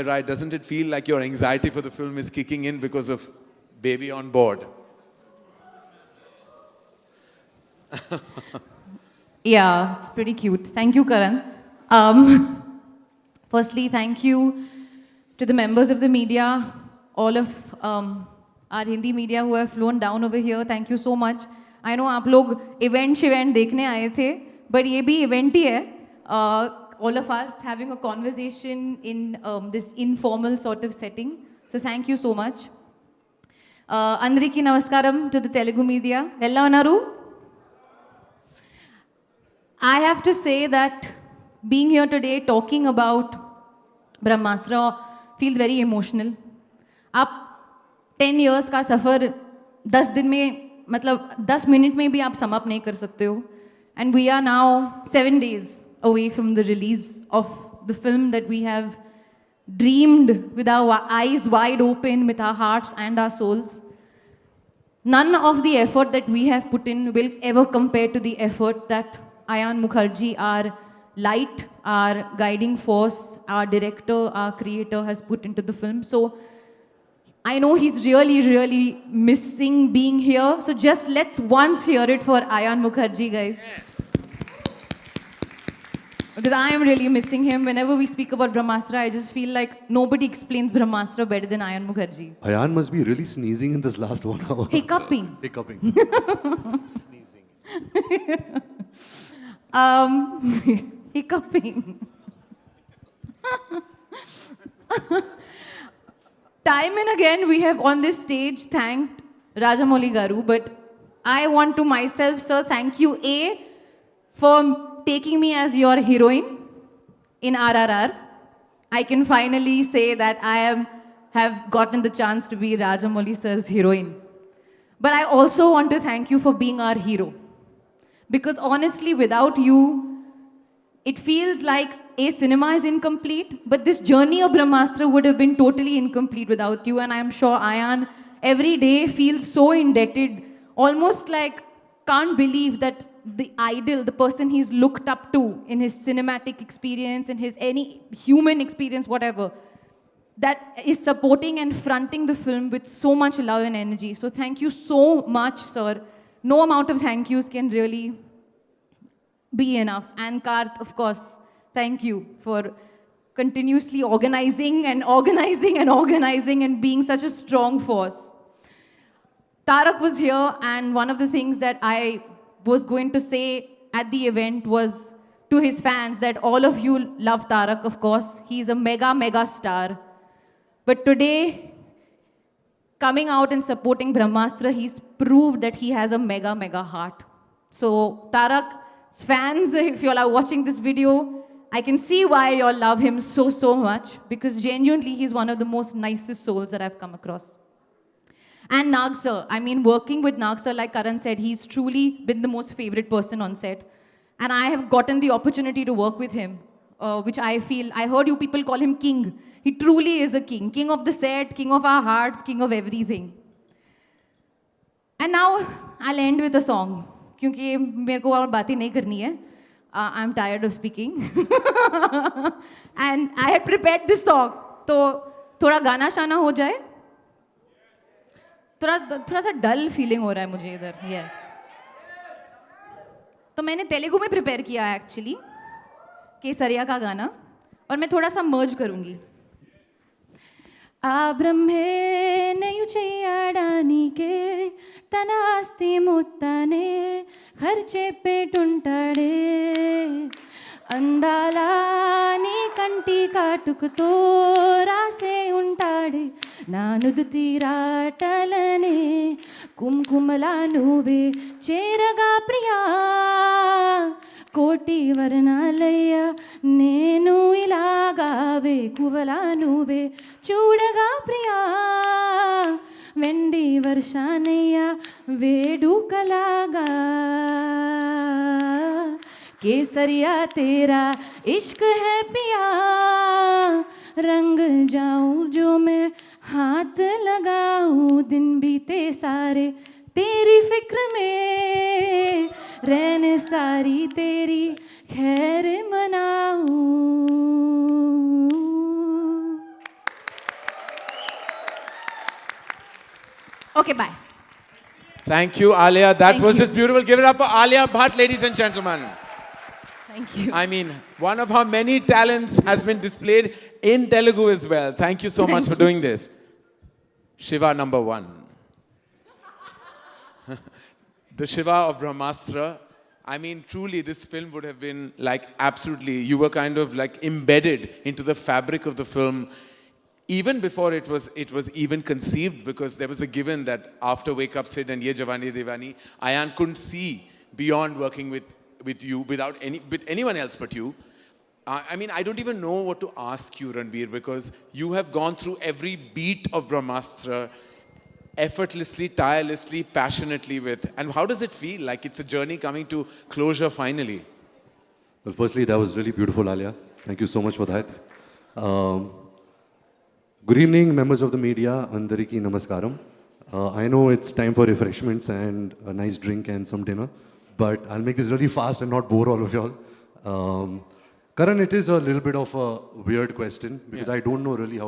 Right, doesn't it feel like your anxiety for the film is kicking in because of baby on board? Yeah, it's pretty cute. Thank you, Karan. Firstly, thank you to the members of the media, all of our Hindi media who have flown down over here. Thank you so much. I know आप लोग event देखने आए थे, but ये भी event ही है. All of us having a conversation in this informal sort of setting. So thank you so much. Andriki namaskaram to the Telugu media. Ella unaru? I have to say that being here today talking about Brahmastra feels very emotional. आप 10 years का सफ़र 10 दिन में मतलब 10 minute में भी आप sum up नहीं कर सकते हो. And we are now 7 days away from the release of the film that we have dreamed with our eyes wide open, with our hearts and our souls. None of the effort that we have put in will ever compare to the effort that Ayan Mukherjee, our light, our guiding force, our director, our creator has put into the film. So I know he's really, really missing being here. So just let's once hear it for Ayan Mukherjee, guys. Because I am really missing him. Whenever we speak about Brahmastra, I just feel like nobody explains Brahmastra better than Ayan Mukherjee. Ayan must be really sneezing in this last 1 hour. Hiccuping. Hiccuping. Sneezing. Hiccuping. Time and again, we have on this stage thanked Rajamouli Garu, but I want to myself, sir, thank you, A, for taking me as your heroine in RRR. I can finally say that have gotten the chance to be Rajamouli sir's heroine. But I also want to thank you for being our hero. Because honestly, without you, it feels like a cinema is incomplete, but this journey of Brahmastra would have been totally incomplete without you. And I'm sure Ayan every day feels so indebted, almost like can't believe that the idol, the person he's looked up to in his cinematic experience, in his any human experience, whatever, that is supporting and fronting the film with so much love and energy. So thank you so much, sir. No amount of thank yous can really be enough. And Karth, of course, thank you for continuously organizing and organizing and organizing and being such a strong force. Tarak was here, and one of the things that I was going to say at the event was to his fans that all of you love Tarak, of course. He's a mega star. But today, coming out and supporting Brahmastra, he's proved that he has a mega heart. So Tarak's fans, if you all are watching this video, I can see why you all love him so much, because genuinely he's one of the most nicest souls that I've come across. And Nag sir, I mean, working with Nag sir, like Karan said, he's truly been the most favorite person on set. And I have gotten the opportunity to work with him, which I feel, I heard you people call him king. He truly is a king. King of the set, king of our hearts, king of everything. And now, I'll end with a song. क्योंकि मेरे को और बातें नहीं करनी है. I'm tired of speaking. And I had prepared this song. तो थोड़ा गाना शाना हो जाए. थोड़ा सा डल फीलिंग हो रहा है मुझे इधर. Yes. तो मैंने तेलुगु में प्रिपेयर किया है एक्चुअली केसरिया का गाना, और मैं थोड़ा सा मर्ज करूंगी. ఆ బ్రహ్మే నయు చేయడానికే తన ఆస్తి మొత్తానే ఖర్చే పెట్టుంటాడే, అందాల నీ కంటి కాటుకుతో రాసే ఉంటాడే, నా నుదుటి రాటలనే కుంకుమలా నువ్వే చేరగా ప్రియా, కోటి వర్ణాలయ్యా నేను ఇలాగా వేకువలా నువ్వే చూడగా ప్రియా, వెండి వర్షానయ్యా వేడుకలాగా, केसरिया तेरा इश्क है पिया, रंग जाऊं जो मैं हाथ लगाऊं, दिन बीते सारे तेरी फिक्र में, रहने सारी तेरी खैर मनाऊं. Okay, bye. Thank you, Alia. That Thank was you. just beautiful. Give it up for Alia Bhatt, ladies and gentlemen. Thank you. I mean, one of her many talents has been displayed in Telugu as well. Thank you so much for doing this. Shiva number one. The Shiva of Brahmastra. I mean, truly, this film would have been like absolutely, you were kind of like embedded into the fabric of the film even before it was even conceived, because there was a given that after Wake Up Sid and Ye Jawani Diwani, Ayan couldn't see beyond working with you with anyone else but you. I mean, I don't even know what to ask you, Ranveer, because you have gone through every beat of Brahmastra effortlessly, tirelessly, passionately with. And how does it feel? Like it's a journey coming to closure finally. Well, firstly, that was really beautiful, Alia. Thank you so much for that. Good evening, members of the media. Andariki Namaskaram. I know it's time for refreshments and a nice drink and some dinner, but I'll make this really fast and not bore all of y'all. Karan, it is a little bit of a weird question because I don't know really how to